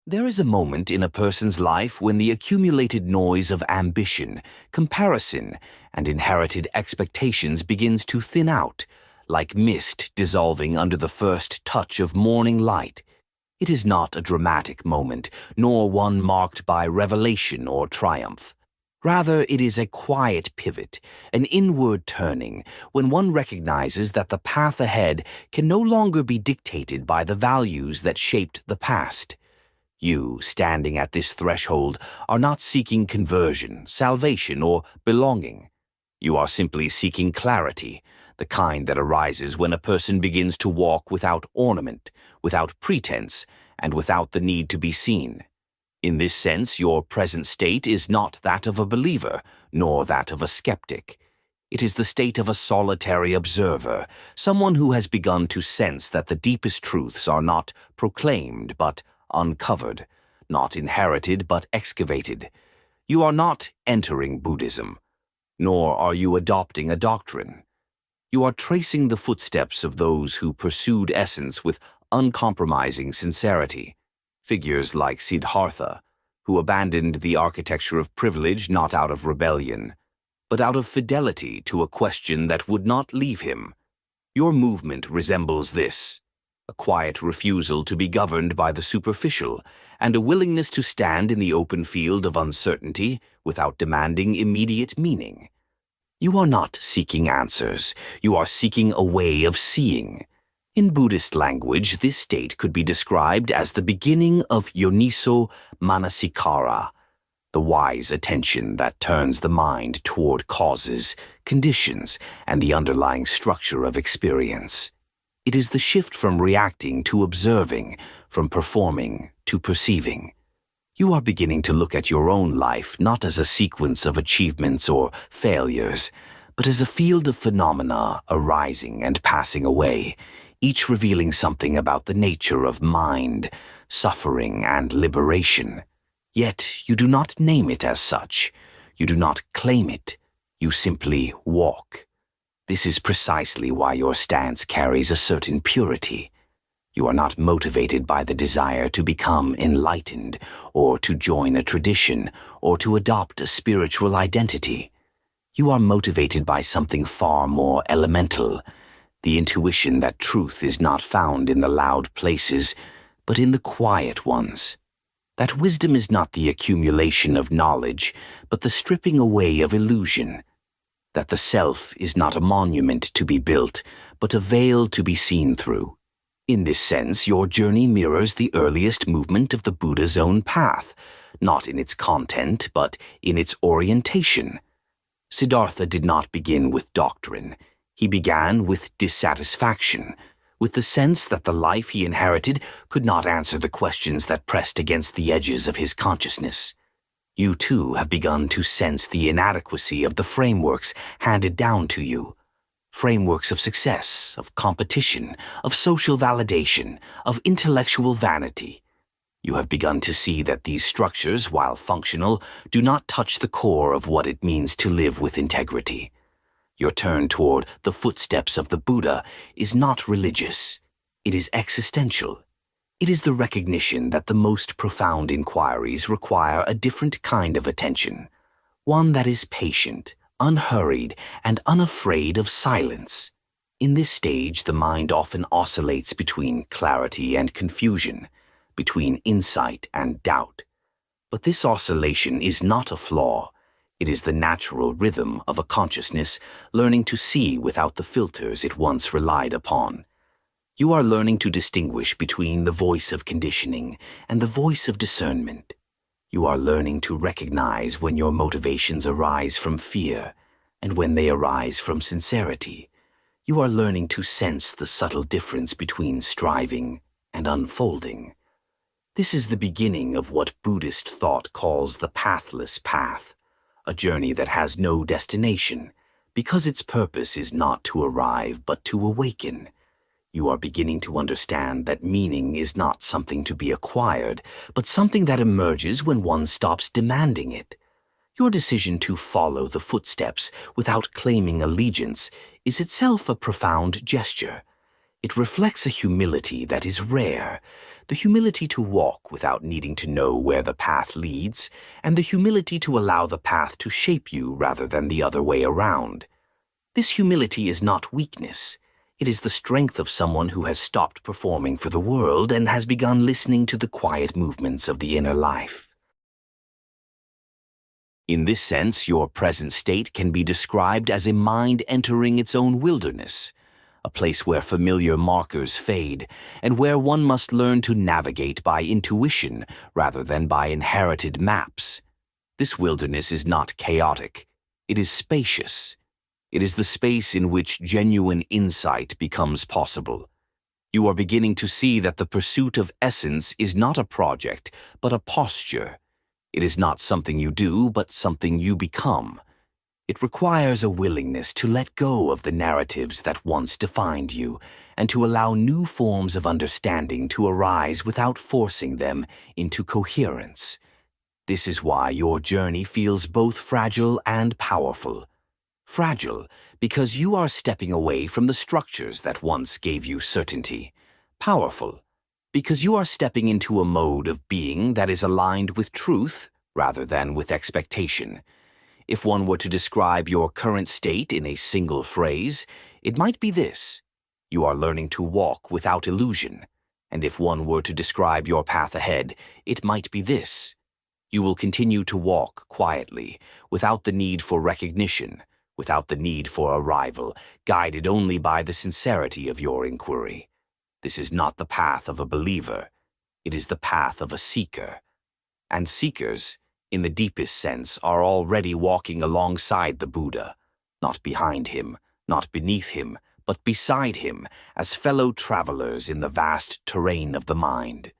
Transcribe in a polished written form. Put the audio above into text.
There is a moment in a person's life when the accumulated noise of ambition, comparison, and inherited expectations begins to thin out, like mist dissolving under the first touch of morning light. It is not a dramatic moment, nor one marked by revelation or triumph. Rather, it is a quiet pivot, an inward turning, when one recognizes that the path ahead can no longer be dictated by the values that shaped the past. You, standing at this threshold, are not seeking conversion, salvation, or belonging. You are simply seeking clarity, the kind that arises when a person begins to walk without ornament, without pretense, and without the need to be seen. In this sense, your present state is not that of a believer, nor that of a skeptic. It is the state of a solitary observer, someone who has begun to sense that the deepest truths are not proclaimed but uncovered, not inherited but excavated. You are not entering Buddhism, nor are you adopting a doctrine. You are tracing the footsteps of those who pursued essence with uncompromising sincerity. Figures like Siddhartha, who abandoned the architecture of privilege not out of rebellion, but out of fidelity to a question that would not leave him. Your movement resembles this: a quiet refusal to be governed by the superficial, and a willingness to stand in the open field of uncertainty without demanding immediate meaning. You are not seeking answers, you are seeking a way of seeing. In Buddhist language, this state could be described as the beginning of yoniso manasikāra, the wise attention that turns the mind toward causes, conditions, and the underlying structure of experience. It is the shift from reacting to observing, from performing to perceiving. You are beginning to look at your own life not as a sequence of achievements or failures, but as a field of phenomena arising and passing away, each revealing something about the nature of mind, suffering, and liberation. Yet you do not name it as such. You do not claim it. You simply walk. This is precisely why your stance carries a certain purity. You are not motivated by the desire to become enlightened, or to join a tradition, or to adopt a spiritual identity. You are motivated by something far more elemental, the intuition that truth is not found in the loud places, but in the quiet ones. That wisdom is not the accumulation of knowledge, but the stripping away of illusion. That the self is not a monument to be built, but a veil to be seen through. In this sense, your journey mirrors the earliest movement of the Buddha's own path, not in its content, but in its orientation. Siddhartha did not begin with doctrine. He began with dissatisfaction, with the sense that the life he inherited could not answer the questions that pressed against the edges of his consciousness. You too have begun to sense the inadequacy of the frameworks handed down to you. Frameworks of success, of competition, of social validation, of intellectual vanity. You have begun to see that these structures, while functional, do not touch the core of what it means to live with integrity. Your turn toward the footsteps of the Buddha is not religious. It is existential. It is the recognition that the most profound inquiries require a different kind of attention, one that is patient, unhurried, and unafraid of silence. In this stage, the mind often oscillates between clarity and confusion, between insight and doubt. But this oscillation is not a flaw. It is the natural rhythm of a consciousness learning to see without the filters it once relied upon. You are learning to distinguish between the voice of conditioning and the voice of discernment. You are learning to recognize when your motivations arise from fear and when they arise from sincerity. You are learning to sense the subtle difference between striving and unfolding. This is the beginning of what Buddhist thought calls the pathless path, a journey that has no destination, because its purpose is not to arrive but to awaken. You are beginning to understand that meaning is not something to be acquired, but something that emerges when one stops demanding it. Your decision to follow the footsteps without claiming allegiance is itself a profound gesture. It reflects a humility that is rare, the humility to walk without needing to know where the path leads, and the humility to allow the path to shape you rather than the other way around. This humility is not weakness. It is the strength of someone who has stopped performing for the world and has begun listening to the quiet movements of the inner life. In this sense, your present state can be described as a mind entering its own wilderness, a place where familiar markers fade, and where one must learn to navigate by intuition rather than by inherited maps. This wilderness is not chaotic. It is spacious. It is the space in which genuine insight becomes possible. You are beginning to see that the pursuit of essence is not a project, but a posture. It is not something you do, but something you become. It requires a willingness to let go of the narratives that once defined you, and to allow new forms of understanding to arise without forcing them into coherence. This is why your journey feels both fragile and powerful. Fragile, because you are stepping away from the structures that once gave you certainty. Powerful, because you are stepping into a mode of being that is aligned with truth rather than with expectation. If one were to describe your current state in a single phrase, it might be this: you are learning to walk without illusion. And if one were to describe your path ahead, it might be this: you will continue to walk quietly, without the need for recognition, without the need for arrival, guided only by the sincerity of your inquiry. This is not the path of a believer. It is the path of a seeker. And seekers, in the deepest sense, are already walking alongside the Buddha, not behind him, not beneath him, but beside him, as fellow travelers in the vast terrain of the mind.